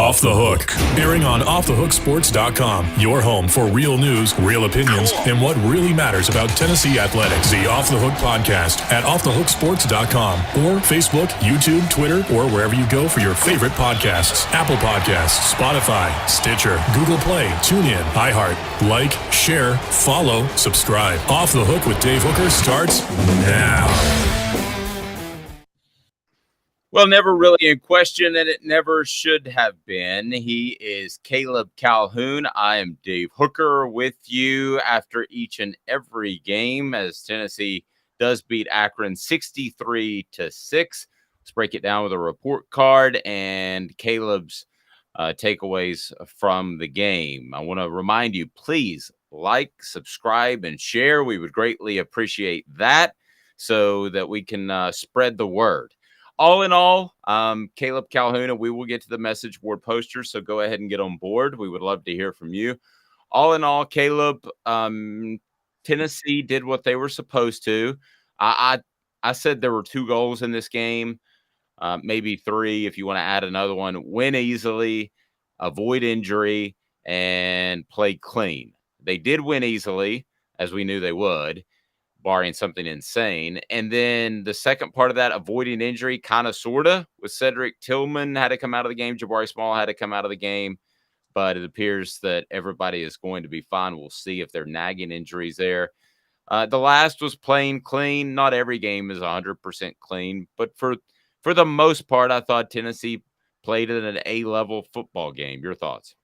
Off the Hook, airing on offthehooksports.com, your home for real news, real opinions, and what really matters about Tennessee athletics. The Off the Hook podcast at offthehooksports.com or Facebook, YouTube, Twitter, or wherever you go for your favorite podcasts. Apple Podcasts, Spotify, Stitcher, Google Play, TuneIn, iHeart. Like, share, follow, subscribe. Off the Hook with Dave Hooker starts now. Well, never really in question, and it never should have been. He is Caleb Calhoun. I am Dave Hooker with you after each and every game as Tennessee does beat Akron 63-6. Let's break it down with a report card and Caleb's takeaways from the game. I want to remind you, please like, subscribe, and share. We would greatly appreciate that so that we can spread the word. All in all, Caleb Calhoun, and we will get to the message board posters, so go ahead and get on board. We would love to hear from you. All in all, Caleb, Tennessee did what they were supposed to. I said there were 2 goals in this game, maybe 3 if you want to add another one. Win easily, avoid injury, and play clean. They did win easily, as we knew they would, barring something insane. And then the second part of that, avoiding injury, kind of, sort of, with Cedric Tillman had to come out of the game. Jabari Small had to come out of the game. But it appears that everybody is going to be fine. We'll see if they're nagging injuries there. The last was playing clean. Not every game is 100% clean. But for the most part, I thought Tennessee played in an A-level football game. Your thoughts?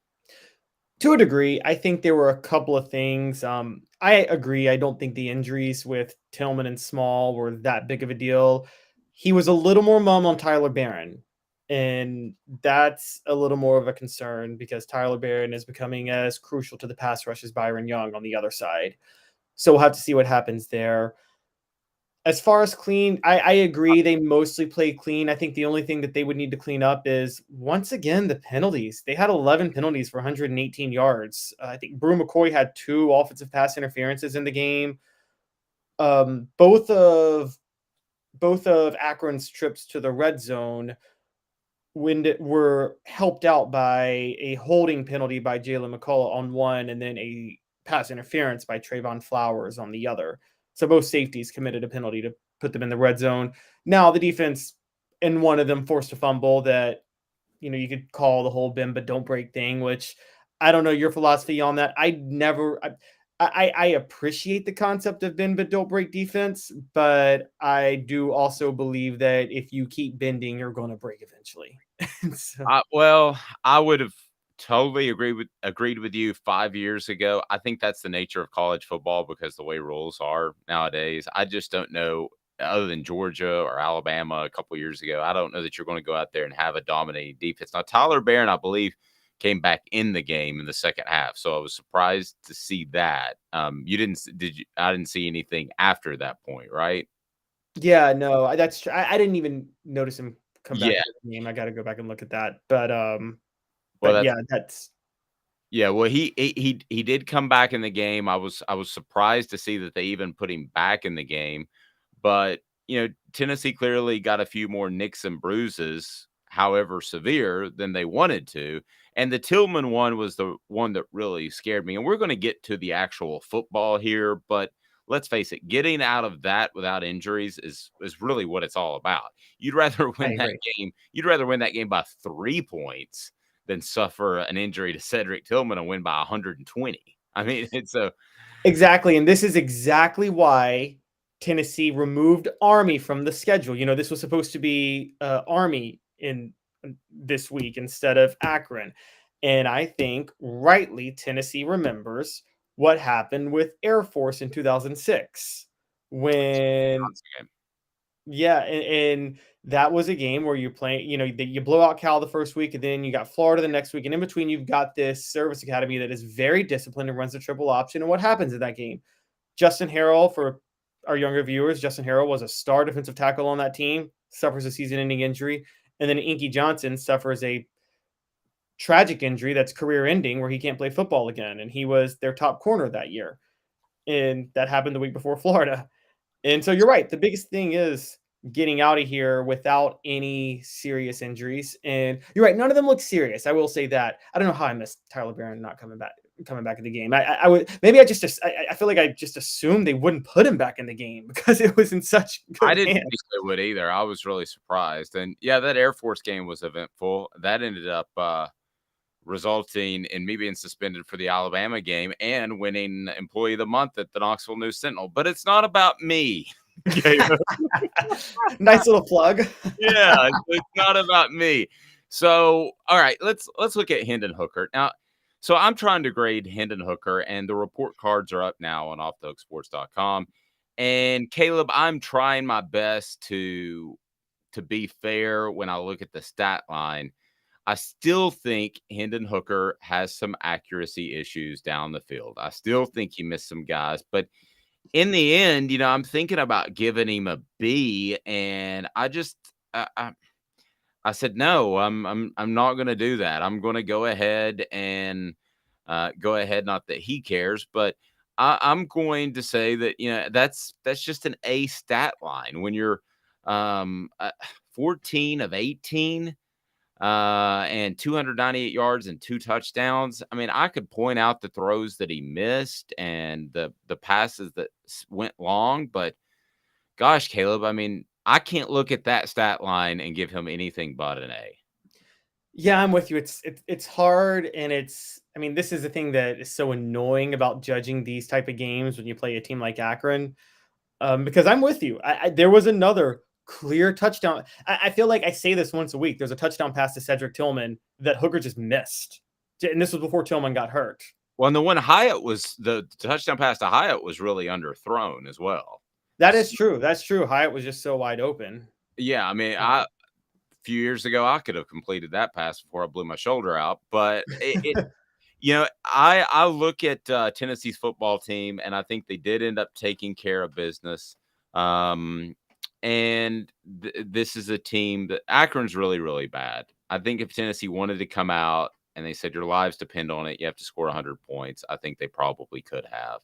To a degree, I think there were a couple of things. I agree. I don't think the injuries with Tillman and Small were that big of a deal. He was a little more mum on Tyler Barron, and that's a little more of a concern because Tyler Barron is becoming as crucial to the pass rush as Byron Young on the other side. So we'll have to see what happens there. As far as clean, I agree. They mostly play clean. I think the only thing that they would need to clean up is, once again, the penalties. They had 11 penalties for 118 yards. I think Brew McCoy had 2 offensive pass interferences in the game. Both of Akron's trips to the red zone were helped out by a holding penalty by Jalen McCullough on one, and then a pass interference by Trayvon Flowers on the other. So both safeties committed a penalty to put them in the red zone. Now the defense, in one of them, forced a fumble that, you could call the whole bend but don't break thing, which I don't know your philosophy on that. I appreciate the concept of bend but don't break defense, but I do also believe that if you keep bending, you're going to break eventually. Well, I would have totally agreed with you 5 years ago. I think that's the nature of college football because the way rules are nowadays. I just don't know, other than Georgia or Alabama a couple years ago, I don't know that you're going to go out there and have a dominating defense. Now, Tyler Barron, I believe, came back in the game in the second half, so I was surprised to see that. I didn't see anything after that point, right? Yeah, no, that's true. I didn't even notice him come back Yeah. to the game. I got to go back and look at that. But Well, yeah, that's yeah. Well, he did come back in the game. I was surprised to see that they even put him back in the game. But Tennessee clearly got a few more nicks and bruises, however severe, than they wanted to. And the Tillman one was the one that really scared me. And we're going to get to the actual football here, but let's face it, getting out of that without injuries is really what it's all about. You'd rather win that game. You'd rather win that game by 3 points than suffer an injury to Cedric Tillman and win by 120. I mean, exactly. And this is exactly why Tennessee removed Army from the schedule. This was supposed to be Army in this week instead of Akron. And I think rightly Tennessee remembers what happened with Air Force in 2006 when and that was a game where you're playing, you blow out Cal the first week and then you got Florida the next week. And in between, you've got this service academy that is very disciplined and runs the triple option. And what happens in that game? Justin Harrell, for our younger viewers, Justin Harrell was a star defensive tackle on that team, suffers a season-ending injury. And then Inky Johnson suffers a tragic injury that's career-ending where he can't play football again. And he was their top corner that year. And that happened the week before Florida. And so you're right. The biggest thing is getting out of here without any serious injuries. And you're right, none of them look serious. I will say that. I don't know how I missed Tyler Barron not coming back in the game. I would maybe I feel like I just assumed they wouldn't put him back in the game because it was in such I good didn't hands. think they would either. I was really surprised. And yeah, that Air Force game was eventful. That ended up resulting in me being suspended for the Alabama game and winning Employee of the Month at the Knoxville News Sentinel. But it's not about me. Nice little plug. Yeah, it's not about me. So, all right, let's look at Hendon Hooker. Now, so I'm trying to grade Hendon Hooker, and the report cards are up now on offthehooksports.com. And Caleb, I'm trying my best to be fair when I look at the stat line. I still think Hendon Hooker has some accuracy issues down the field. I still think he missed some guys, but in the end, I'm thinking about giving him a B, and I said no. I'm not going to do that. I'm going to go ahead and go ahead. Not that he cares, but I'm going to say that that's just an A stat line when you're 14 of 18 and 298 yards and 2 touchdowns. I mean, I could point out the throws that he missed and the passes that went long, but gosh, Caleb, I mean, I can't look at that stat line and give him anything but an A. Yeah, I'm with you. It's hard, and I mean, this is the thing that is so annoying about judging these type of games when you play a team like Akron. Because I'm with you. There was another clear touchdown. I feel like I say this once a week. There's a touchdown pass to Cedric Tillman that Hooker just missed, and this was before Tillman got hurt. Well, and the one Hyatt was the touchdown pass to Hyatt was really underthrown as well. That is true. That's true. Hyatt was just so wide open. Yeah, I mean, a few years ago I could have completed that pass before I blew my shoulder out, but I look at Tennessee's football team, and I think they did end up taking care of business. And this is a team that Akron's really, really bad. I think if Tennessee wanted to come out and they said your lives depend on it, you have to score 100 points, I think they probably could have.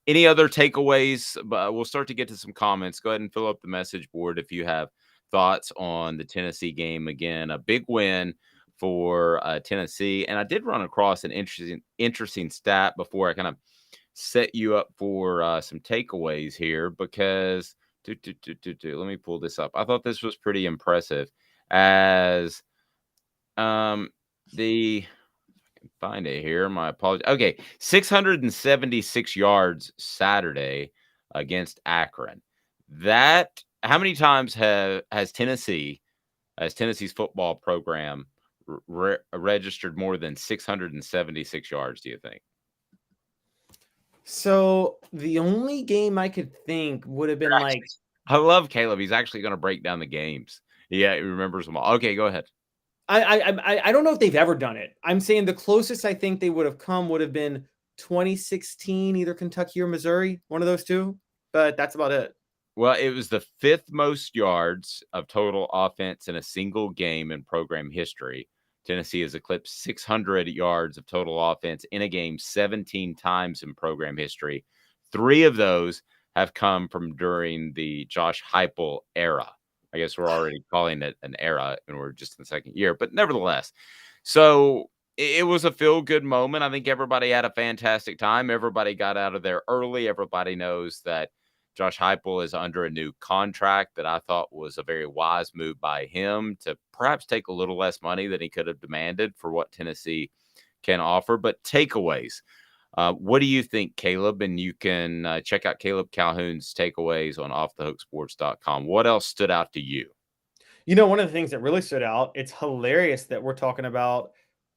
Any other takeaways? But we'll start to get to some comments. Go ahead and fill up the message board if you have thoughts on the Tennessee game. Again, a big win for Tennessee. And I did run across an interesting stat before I kind of set you up for some takeaways here because let me pull this up. I thought this was pretty impressive as the find it here. My apologies. Okay, 676 yards Saturday against Akron. That how many times has Tennessee's football program registered more than 676 yards, do you think? So the only game I could think would have been I love Caleb. He's actually going to break down the games. Yeah, he remembers them all. Okay, go ahead. I don't know if they've ever done it. I'm saying the closest I think they would have come would have been 2016, either Kentucky or Missouri, one of those two. But that's about it. Well, it was the 5th most yards of total offense in a single game in program history. Tennessee has eclipsed 600 yards of total offense in a game 17 times in program history. 3 of those have come from during the Josh Heupel era. I guess we're already calling it an era, and we're just in the second year. But nevertheless, so it was a feel-good moment. I think everybody had a fantastic time. Everybody got out of there early. Everybody knows that Josh Heupel is under a new contract that I thought was a very wise move by him to perhaps take a little less money than he could have demanded for what Tennessee can offer. But takeaways. What do you think, Caleb? And you can check out Caleb Calhoun's takeaways on offthehooksports.com. What else stood out to you? One of the things that really stood out, it's hilarious that we're talking about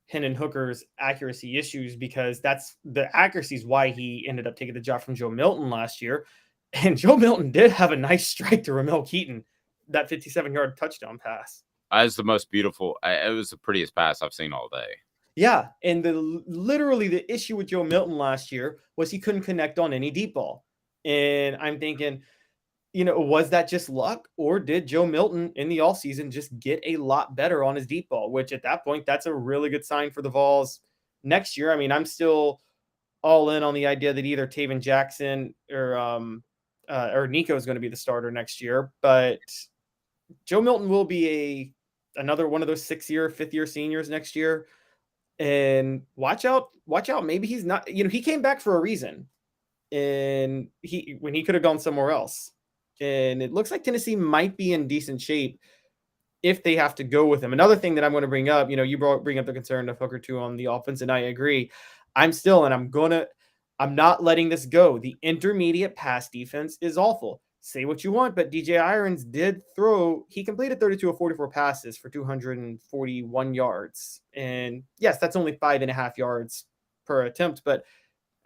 Hendon Hooker's accuracy issues because that's the accuracy is why he ended up taking the job from Joe Milton last year. And Joe Milton did have a nice strike to Ramel Keaton, that 57-yard touchdown pass. As the most beautiful, it was the prettiest pass I've seen all day. Yeah, and literally the issue with Joe Milton last year was he couldn't connect on any deep ball. And I'm thinking, was that just luck, or did Joe Milton in the offseason just get a lot better on his deep ball, which at that point, that's a really good sign for the Vols next year. I mean, I'm still all in on the idea that either Taven Jackson or or Nico is going to be the starter next year, but Joe Milton will be another one of those 6-year, 5th-year seniors next year. And watch out. Maybe he's not, he came back for a reason, and when he could have gone somewhere else. And it looks like Tennessee might be in decent shape if they have to go with him. Another thing that I'm going to bring up, you bring up the concern of Hooker too on the offense, and I agree. I'm not letting this go. The intermediate pass defense is awful. Say what you want, but DJ Irons he completed 32 of 44 passes for 241 yards. And yes, that's only 5.5 yards per attempt. But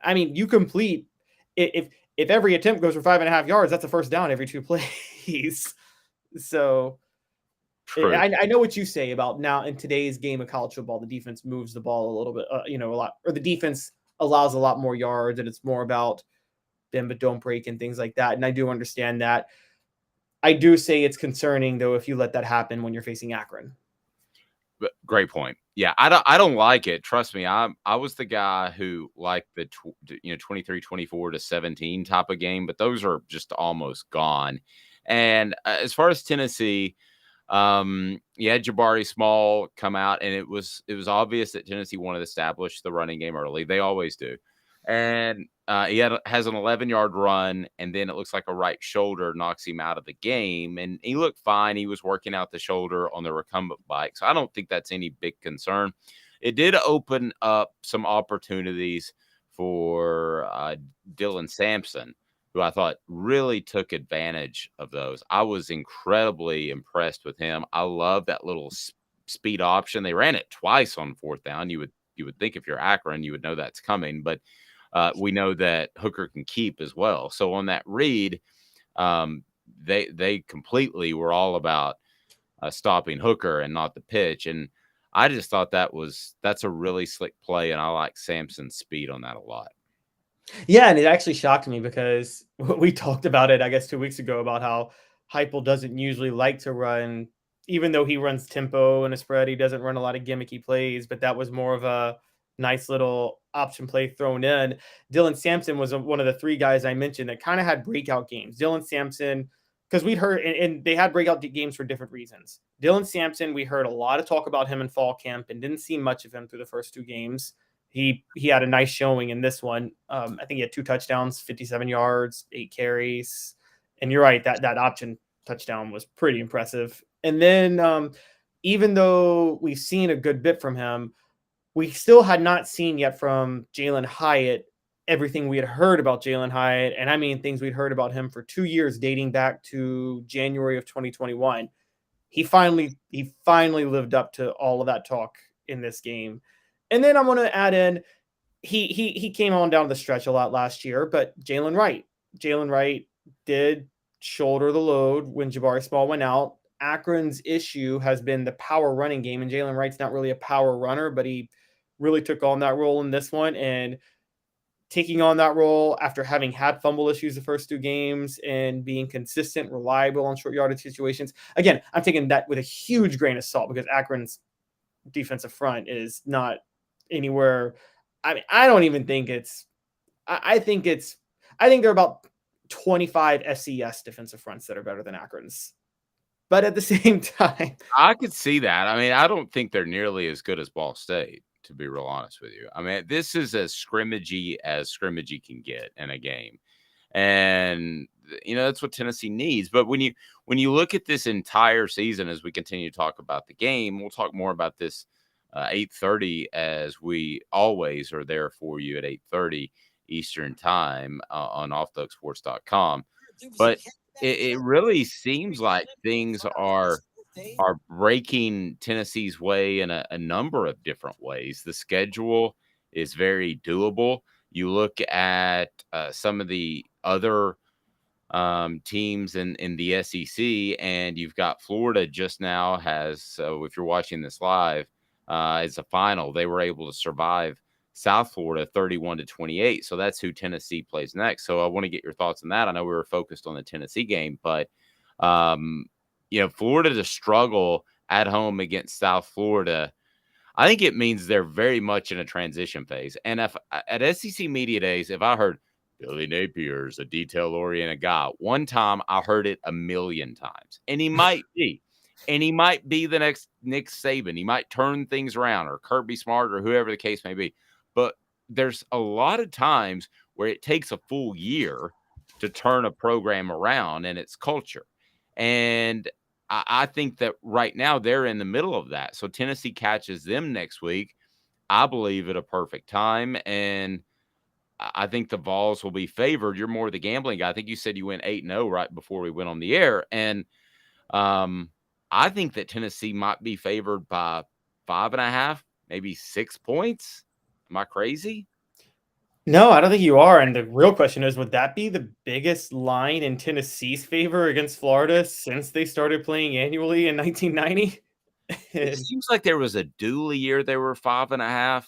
I mean, you complete, if every attempt goes for 5.5 yards, that's a first down every 2 plays. So I know what you say about now in today's game of college football, the defense moves the ball a little bit, a lot, or the defense allows a lot more yards, and it's more about bend but don't break and things like that. And I do understand that. I do say it's concerning though if you let that happen when you're facing Akron. Great point. Yeah, I don't like it. Trust me, I was the guy who liked the 23-24 to 17 type of game, but those are just almost gone. And as far as Tennessee, you had Jabari Small come out, and it was obvious that Tennessee wanted to establish the running game early. They always do. And he has an 11-yard run, and then it looks like a right shoulder knocks him out of the game. And he looked fine. He was working out the shoulder on the recumbent bike. So I don't think that's any big concern. It did open up some opportunities for Dylan Sampson, who I thought really took advantage of those. I was incredibly impressed with him. I love that little speed option. They ran it twice on 4th down. You would think if you're Akron, you would know that's coming, but we know that Hooker can keep as well. So on that read, they completely were all about stopping Hooker and not the pitch. And I just thought that's a really slick play, and I like Sampson's speed on that a lot. Yeah, and it actually shocked me because we talked about it, I guess, 2 weeks ago about how Heupel doesn't usually like to run, even though he runs tempo and a spread, he doesn't run a lot of gimmicky plays, but that was more of a nice little option play thrown in. Dylan Sampson was one of the 3 guys I mentioned that kind of had breakout games. Dylan Sampson, because we'd heard, and they had breakout games for different reasons. Dylan Sampson, we heard a lot of talk about him in fall camp and didn't see much of him through the first 2 games. He had a nice showing in this one. I think he had 2 touchdowns, 57 yards, 8 carries. And you're right, that option touchdown was pretty impressive. And then even though we've seen a good bit from him, we still had not seen yet from Jalen Hyatt everything we had heard about Jalen Hyatt. And I mean, things we'd heard about him for 2 years, dating back to January of 2021. He finally lived up to all of that talk in this game. And then I'm going to add in, he came on down the stretch a lot last year, but Jalen Wright did shoulder the load when Jabari Small went out. Akron's issue has been the power running game, and Jalen Wright's not really a power runner, but he really took on that role in this one. And taking on that role after having had fumble issues the first 2 games and being consistent, reliable on short yardage situations. Again, I'm taking that with a huge grain of salt because Akron's defensive front is not anywhere. I mean, I don't even think I think there are about 25 FCS defensive fronts that are better than Akron's. But at the same time, I could see that. I mean, I don't think they're nearly as good as Ball State, to be real honest with you. I mean, this is as scrimmagey can get in a game. And that's what Tennessee needs. But when you look at this entire season, as we continue to talk about the game, we'll talk more about this 8:30, as we always are there for you at 8:30 Eastern time on offthehooksports.com. But it really seems like things are breaking Tennessee's way in a number of different ways. The schedule is very doable. You look at some of the other teams in the SEC, and you've got Florida just now has, so if you're watching this live, it's a final. They were able to survive South Florida 31-28. So that's who Tennessee plays next. So I want to get your thoughts on that. I know we were focused on the Tennessee game, but Florida to struggle at home against South Florida, I think it means they're very much in a transition phase. And if at SEC Media Days, if I heard Billy Napier's a detail-oriented guy. One time, I heard it a million times, and he might be. And he might be the next Nick Saban. He might turn things around, or Kirby Smart, or whoever the case may be. But there's a lot of times where it takes a full year to turn a program around and its culture. And I think that right now they're in the middle of that. So Tennessee catches them next week, I believe, at a perfect time. And I think the Vols will be favored. You're more the gambling guy. I think you said you went 8-0 right before we went on the air. And I think that Tennessee might be favored by 5.5, maybe 6 points. Am I crazy? No, I don't think you are. And the real question is, would that be the biggest line in Tennessee's favor against Florida since they started playing annually in 1990? It seems like there was a Dooley year they were 5.5.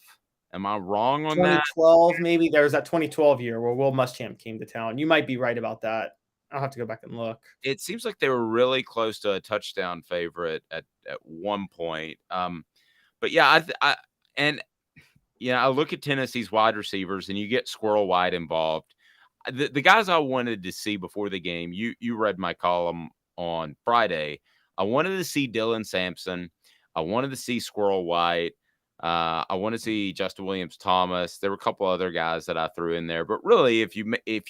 Am I wrong on that? 2012, maybe. There was that 2012 year where Will Muschamp came to town. You might be right about that. I'll have to go back and look. It seems like they were really close to a touchdown favorite at one point. But yeah, I look at Tennessee's wide receivers, and you get Squirrel White involved. The guys I wanted to see before the game, you read my column on Friday. I wanted to see Dylan Sampson. I wanted to see Squirrel White. I want to see Justin Williams-Thomas. There were a couple other guys that I threw in there, but really, if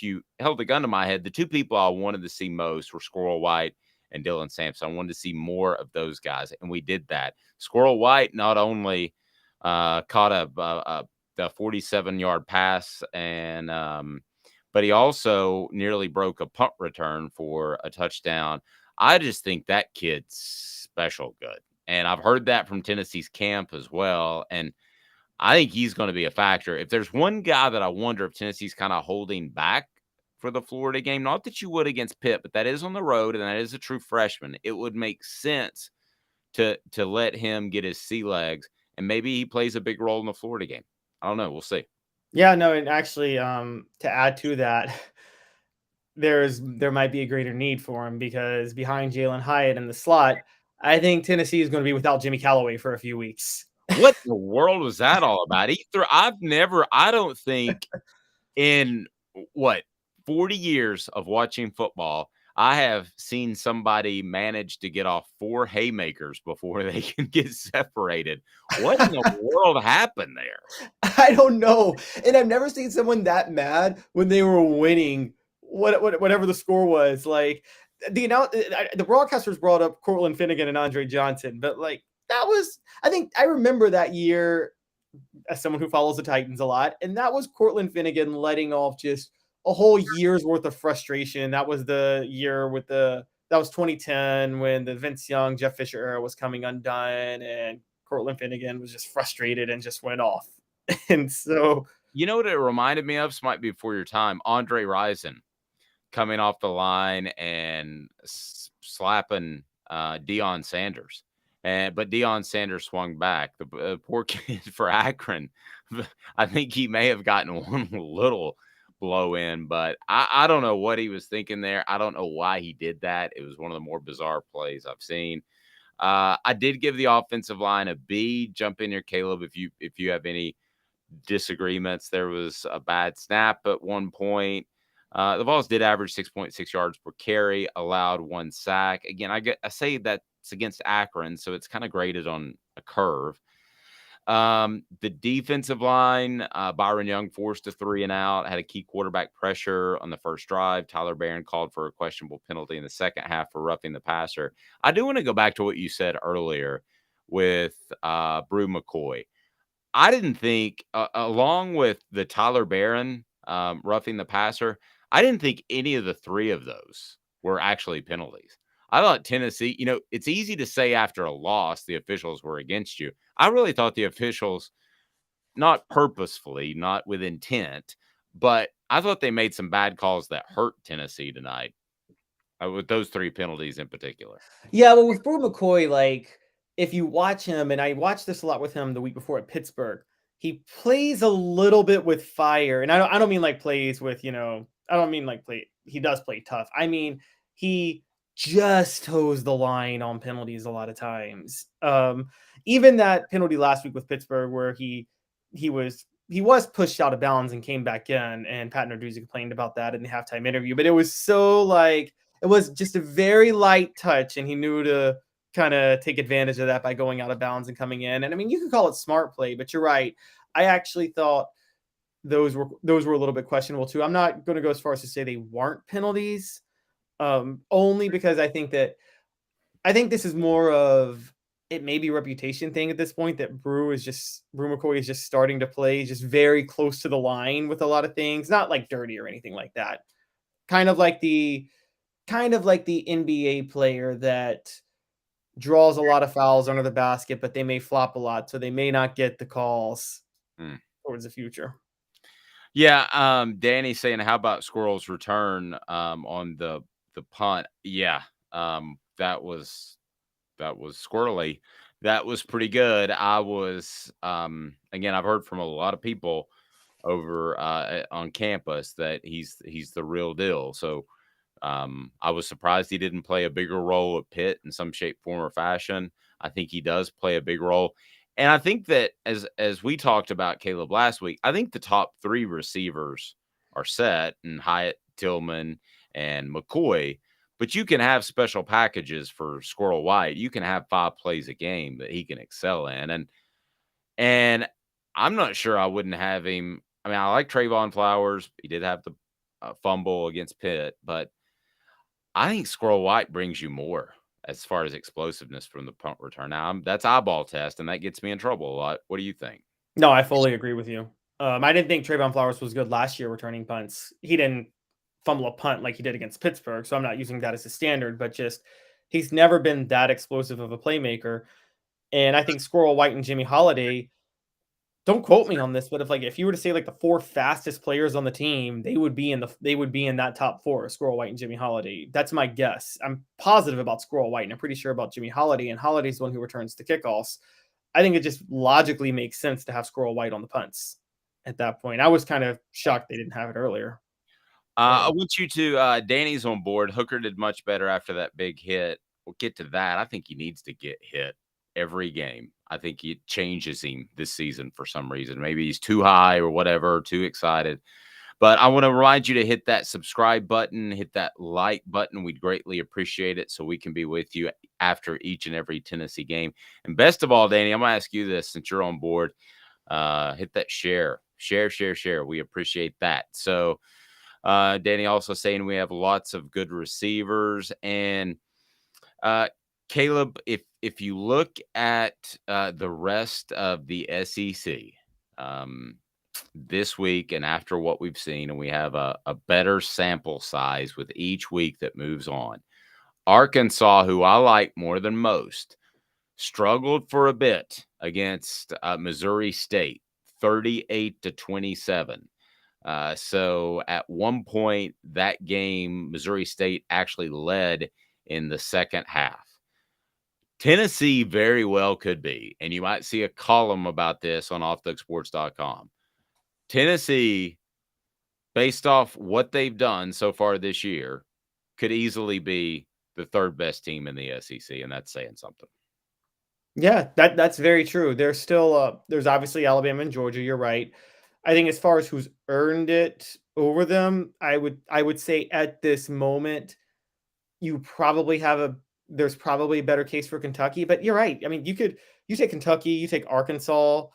you held the gun to my head, the two people I wanted to see most were Squirrel White and Dylan Sampson. I wanted to see more of those guys, and we did that. Squirrel White not only caught the 47-yard pass, and but he also nearly broke a punt return for a touchdown. I just think that kid's special good. And I've heard that from Tennessee's camp as well. And I think he's going to be a factor. If there's one guy that I wonder if Tennessee's kind of holding back for the Florida game, not that you would against Pitt, but that is on the road and that is a true freshman, it would make sense to let him get his sea legs, and maybe he plays a big role in the Florida game. I don't know. We'll see. Yeah, no, and actually, to add to that, there might be a greater need for him because behind Jalen Hyatt in the slot, I think Tennessee is going to be without Jimmy Callaway for a few weeks. What in the world was that all about? I don't think in 40 years of watching football, I have seen somebody manage to get off 4 haymakers before they can get separated. What in the world happened there? I don't know. And I've never seen someone that mad when they were winning whatever the score was. Like the broadcasters brought up Cortland Finnegan and Andre Johnson, but like that was, I think I remember that year as someone who follows the Titans a lot, and that was Cortland Finnegan letting off just a whole year's worth of frustration. That was the year that was 2010 when the Vince Young, Jeff Fisher era was coming undone, and Cortland Finnegan was just frustrated and just went off. And so, you know what it reminded me of? This might be before your time. Andre Rison coming off the line and slapping Deion Sanders. But Deion Sanders swung back. The poor kid for Akron, I think he may have gotten one little blow in, but I don't know what he was thinking there. I don't know why he did that. It was one of the more bizarre plays I've seen. I did give the offensive line a B. Jump in here, Caleb, if you have any disagreements. There was a bad snap at one point. The Vols did average 6.6 yards per carry, allowed 1 sack. Again, I say that's against Akron, so it's kind of graded on a curve. The defensive line, Byron Young forced a 3 and out, had a key quarterback pressure on the first drive. Tyler Barron called for a questionable penalty in the second half for roughing the passer. I do want to go back to what you said earlier with Brew McCoy. I didn't think, along with the Tyler Barron roughing the passer, I didn't think any of the 3 of those were actually penalties. I thought Tennessee, it's easy to say after a loss the officials were against you. I really thought the officials, not purposefully, not with intent, but I thought they made some bad calls that hurt Tennessee tonight with those 3 penalties in particular. Yeah, well, with Brew McCoy, like if you watch him, and I watched this a lot with him the week before at Pittsburgh, he plays a little bit with fire, and I don't mean like plays with I don't mean like play. He does play tough. I mean he just toes the line on penalties a lot of times. Even that penalty last week with Pittsburgh where he was he was pushed out of bounds and came back in, and Pat Narduzzi complained about that in the halftime interview. But it was so like it was just a very light touch, and he knew to kind of take advantage of that by going out of bounds and coming in. And I mean, you could call it smart play, but you're right. I actually thought those were a little bit questionable too. I'm not going to go as far as to say they weren't penalties, only because I think this is more of it may be a reputation thing at this point that Brew McCoy is just starting to play just very close to the line with a lot of things, not like dirty or anything like that. Kind of like the NBA player that draws a lot of fouls under the basket, but they may flop a lot, so they may not get the calls towards the future. Yeah, Danny saying, how about Squirrel's return on the punt? Yeah, that was squirrely. That was pretty good. I was again, I've heard from a lot of people over on campus that he's the real deal. So I was surprised he didn't play a bigger role at Pitt in some shape, form, or fashion. I think he does play a big role. And I think that as we talked about Caleb last week, I think the top 3 receivers are set, and Hyatt, Tillman, and McCoy. But you can have special packages for Squirrel White. You can have 5 plays a game that he can excel in. And I'm not sure I wouldn't have him. I mean, I like Trayvon Flowers. He did have the fumble against Pitt, but I think Squirrel White brings you more as far as explosiveness from the punt return. Now, that's eyeball test, and that gets me in trouble a lot. What do you think? No, I fully agree with you. I didn't think Trayvon Flowers was good last year returning punts. He didn't fumble a punt like he did against Pittsburgh, so I'm not using that as a standard, but just he's never been that explosive of a playmaker. And I think Squirrel White and Jimmy Holiday, don't quote me on this, but if you were to say like the 4 fastest players on the team, they would be in that top 4, Squirrel White and Jimmy Holiday. That's my guess. I'm positive about Squirrel White, and I'm pretty sure about Jimmy Holiday, and Holiday's the one who returns the kickoffs. I think it just logically makes sense to have Squirrel White on the punts at that point. I was kind of shocked they didn't have it earlier. I want you to Danny's on board. Hooker did much better after that big hit. We'll get to that. I think he needs to get hit every game. I think it changes him this season for some reason. Maybe he's too high or whatever, too excited. But I want to remind you to hit that subscribe button, hit that like button. We'd greatly appreciate it so we can be with you after each and every Tennessee game. And best of all, Danny, I'm going to ask you this since you're on board. Hit that share. Share. We appreciate that. So, Danny also saying we have lots of good receivers. And Caleb, if you look at the rest of the SEC this week and after what we've seen, and we have a better sample size with each week that moves on. Arkansas, who I like more than most, struggled for a bit against Missouri State, 38-27. So at one point that game, Missouri State actually led in the second half. Tennessee very well could be, and you might see a column about this on offthehooksports.com. Tennessee, based off what they've done so far this year, could easily be the 3rd best team in the SEC, and that's saying something. Yeah, that's very true. There's still there's obviously Alabama and Georgia. You're right. I think as far as who's earned it over them, I would say at this moment, there's probably a better case for Kentucky. But you're right. I mean, you take Kentucky, you take Arkansas,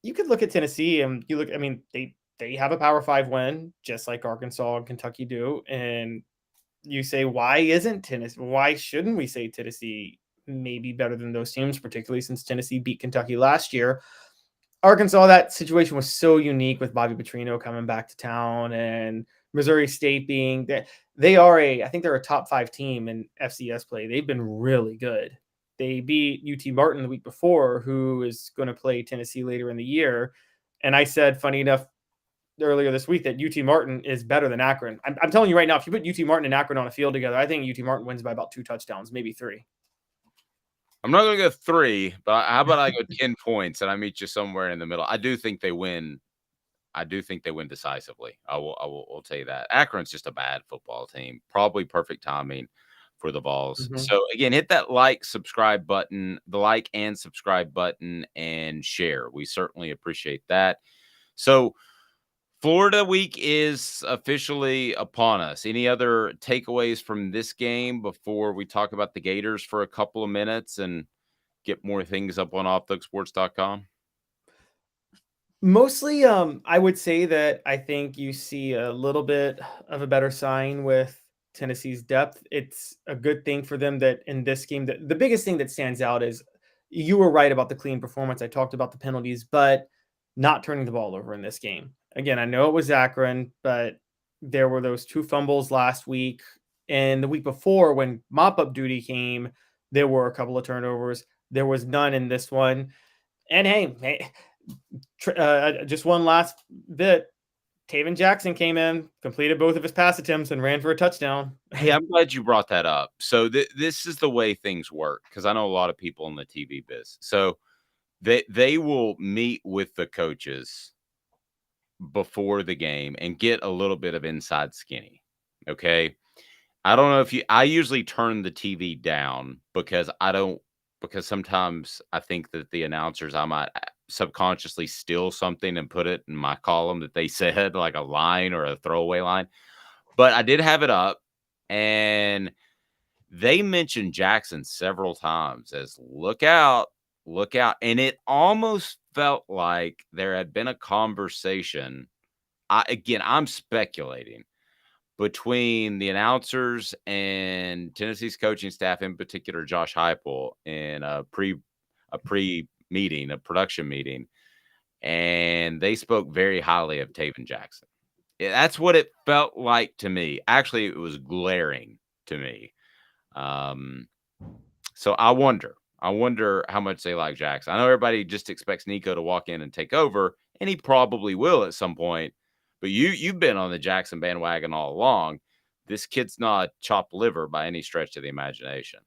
you could look at Tennessee, and you look. I mean, they have a Power 5 win, just like Arkansas and Kentucky do, and you say, why isn't Tennessee? Why shouldn't we say Tennessee may be better than those teams, particularly since Tennessee beat Kentucky last year? Arkansas, that situation was so unique with Bobby Petrino coming back to town, and Missouri State being that I think they're a top 5 team in FCS play. They've been really good. They beat UT Martin the week before, who is going to play Tennessee later in the year. And I said, funny enough, earlier this week that UT Martin is better than Akron. I'm telling you right now, if you put UT Martin and Akron on a field together, I think UT Martin wins by about 2 touchdowns, maybe 3. I'm not going to go 3, but how about I go 10 points and I meet you somewhere in the middle? I do think they win. I do think they win decisively. I'll tell you that. Akron's just a bad football team. Probably perfect timing for the Vols. Mm-hmm. So again, hit that subscribe button, the like and subscribe button, and share. We certainly appreciate that. So Florida week is officially upon us. Any other takeaways from this game before we talk about the Gators for a couple of minutes and get more things up on offthehooksports.com? Mostly, I would say that I think you see a little bit of a better sign with Tennessee's depth. It's a good thing for them that in this game, the biggest thing that stands out is you were right about the clean performance. I talked about the penalties, but not turning the ball over in this game. Again, I know it was Akron, but there were those 2 fumbles last week. And the week before, when mop up duty came, there were a couple of turnovers. There was none in this one. And hey, just one last bit. Taven Jackson came in, completed both of his pass attempts, and ran for a touchdown. Hey, I'm glad you brought that up. So this is the way things work because I know a lot of people in the TV biz. So they will meet with the coaches before the game and get a little bit of inside skinny. Okay. I don't know if I usually turn the TV down because because sometimes I think that the announcers, I might subconsciously steal something and put it in my column that they said, like a line or a throwaway line. But I did have it up, and they mentioned Jackson several times as look out, look out. And it almost felt like there had been a conversation. I'm speculating between the announcers and Tennessee's coaching staff, in particular Josh Heupel, in a pre meeting, a production meeting, and they spoke very highly of Taven Jackson. That's what it felt like to me. Actually, it was glaring to me. Um, so I wonder how much they like Jackson. I know everybody just expects Nico to walk in and take over, and he probably will at some point. But you've been on the Jackson bandwagon all along. This kid's not chopped liver by any stretch of the imagination.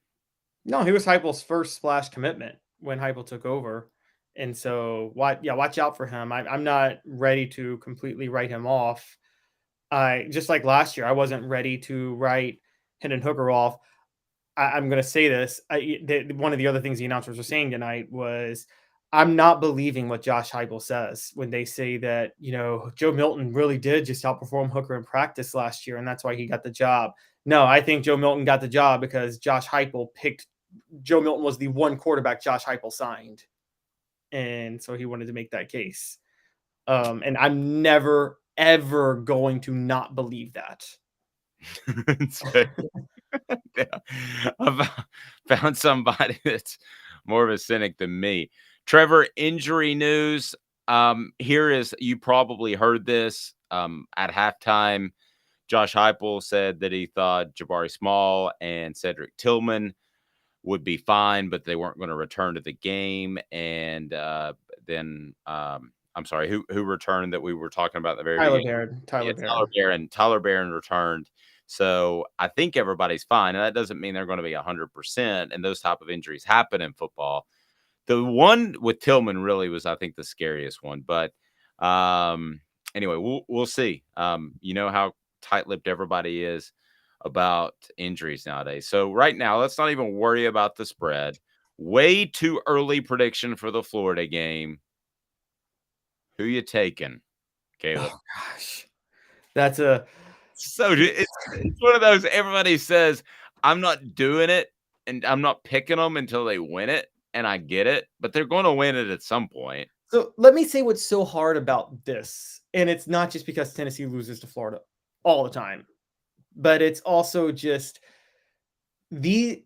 No, he was Heupel's first splash commitment when Heupel took over. And so, watch out for him. I'm not ready to completely write him off. I just like last year, I wasn't ready to write Hendon Hooker off. I'm going to say this. One of the other things the announcers were saying tonight was, I'm not believing what Josh Heupel says when they say that, Joe Milton really did just outperform Hooker in practice last year, and that's why he got the job. No, I think Joe Milton got the job because Josh Heupel picked Joe Milton was the one quarterback Josh Heupel signed. And so he wanted to make that case. And I'm never, ever going to not believe that. So, yeah, I've found somebody that's more of a cynic than me. Trevor, injury news. Here is, you probably heard this at halftime. Josh Heupel said that he thought Jabari Small and Cedric Tillman would be fine, but they weren't going to return to the game. And then I'm sorry, who returned that we were talking about at the very Tyler beginning? Baird. Tyler Tyler Baird. Barron. Tyler Barron returned. So I think everybody's fine. And that doesn't mean they're going to be 100%. And those type of injuries happen in football. The one with Tillman really was, I think, the scariest one. But anyway, we'll see. You know how tight-lipped everybody is about injuries nowadays. So right now, let's not even worry about the spread. Way too early prediction for the Florida game. Who you taking, Caleb? Oh, gosh. That's a So it's one of those, everybody says, I'm not doing it and I'm not picking them until they win it. And I get it, but they're going to win it at some point. So let me say what's so hard about this. And it's not just because Tennessee loses to Florida all the time, but it's also just the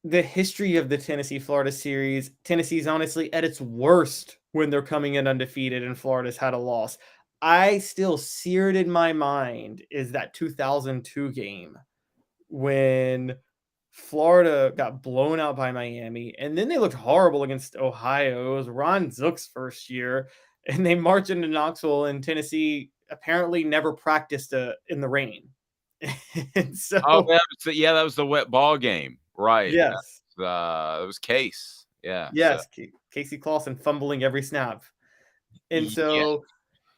history of the Tennessee-Florida series. Tennessee's honestly at its worst when they're coming in undefeated and Florida's had a loss. I still seared in my mind is that 2002 game when Florida got blown out by Miami, and then they looked horrible against Ohio. It was Ron Zook's first year, and they marched into Knoxville, and Tennessee apparently never practiced in the rain. And so, That was the wet ball game, right? yes, It was Case, yeah. yes, Casey Clausen fumbling every snap, and Yeah. so,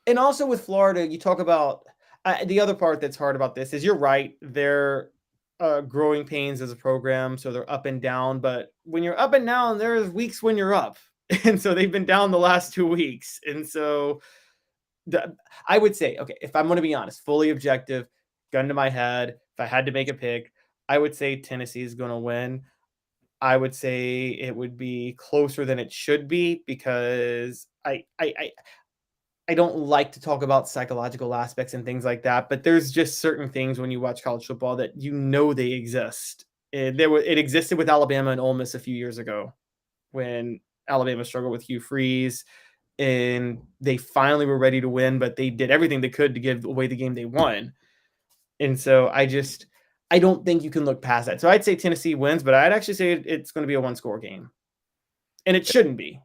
and also with Florida, you talk about the other part that's hard about this is you're right. They're growing pains as a program, so they're up and down. But when you're up and down, there's weeks when you're up, and so they've been down the last 2 weeks. And so I would say, okay, if I'm going to be honest, fully objective, gun to my head, if I had to make a pick, I would say Tennessee is going to win. I would say it would be closer than it should be because I don't like to talk about psychological aspects and things like that, but there's just certain things when you watch college football that they exist. It existed with Alabama and Ole Miss a few years ago when Alabama struggled with Hugh Freeze and they finally were ready to win, but they did everything they could to give away the game they won. And so I don't think you can look past that. So I'd say Tennessee wins, but I'd actually say it's going to be a one-score game. And it shouldn't be.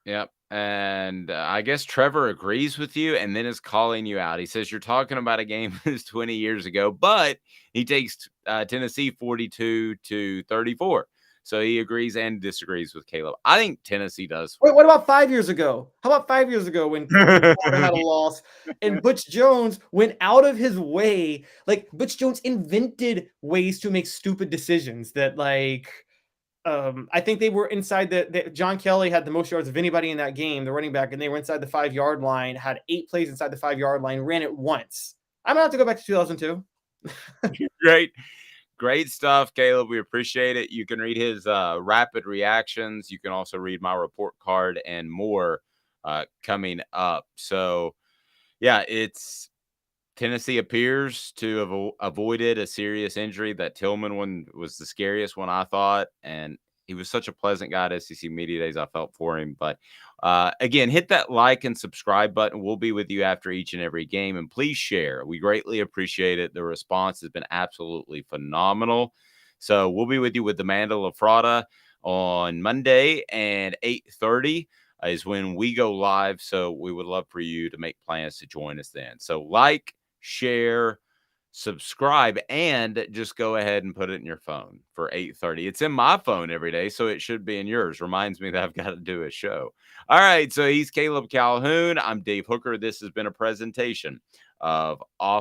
Yep. And I guess Trevor agrees with you and then is calling you out. He says you're talking about a game that was 20 years ago, but he takes Tennessee 42-34. So he agrees and disagrees with Caleb. I think Tennessee does. Wait, what about 5 years ago? How about 5 years ago when Florida had a loss and Butch Jones went out of his way? Like, Butch Jones invented ways to make stupid decisions that, like, I think they were inside John Kelly had the most yards of anybody in that game, the running back, and they were inside the 5-yard line, had 8 plays inside the 5-yard line, ran it once. I'm going to have to go back to 2002. Great stuff, Caleb. We appreciate it. You can read his rapid reactions. You can also read my report card and more coming up. So, yeah, it's Tennessee appears to have avoided a serious injury. That Tillman one was the scariest one, I thought. And he was such a pleasant guy at SEC Media Days. I felt for him. But again, hit that like and subscribe button. We'll be with you after each and every game. And please share. We greatly appreciate it. The response has been absolutely phenomenal. So we'll be with you with the Amanda LaFrada on Monday, and 8:30 is when we go live. So we would love for you to make plans to join us then. So like, share, subscribe, and just go ahead and put it in your phone for 8:30. It's in my phone every day, so it should be in yours. Reminds me that I've got to do a show. All right, so he's Caleb Calhoun. I'm Dave Hooker. This has been a presentation of Off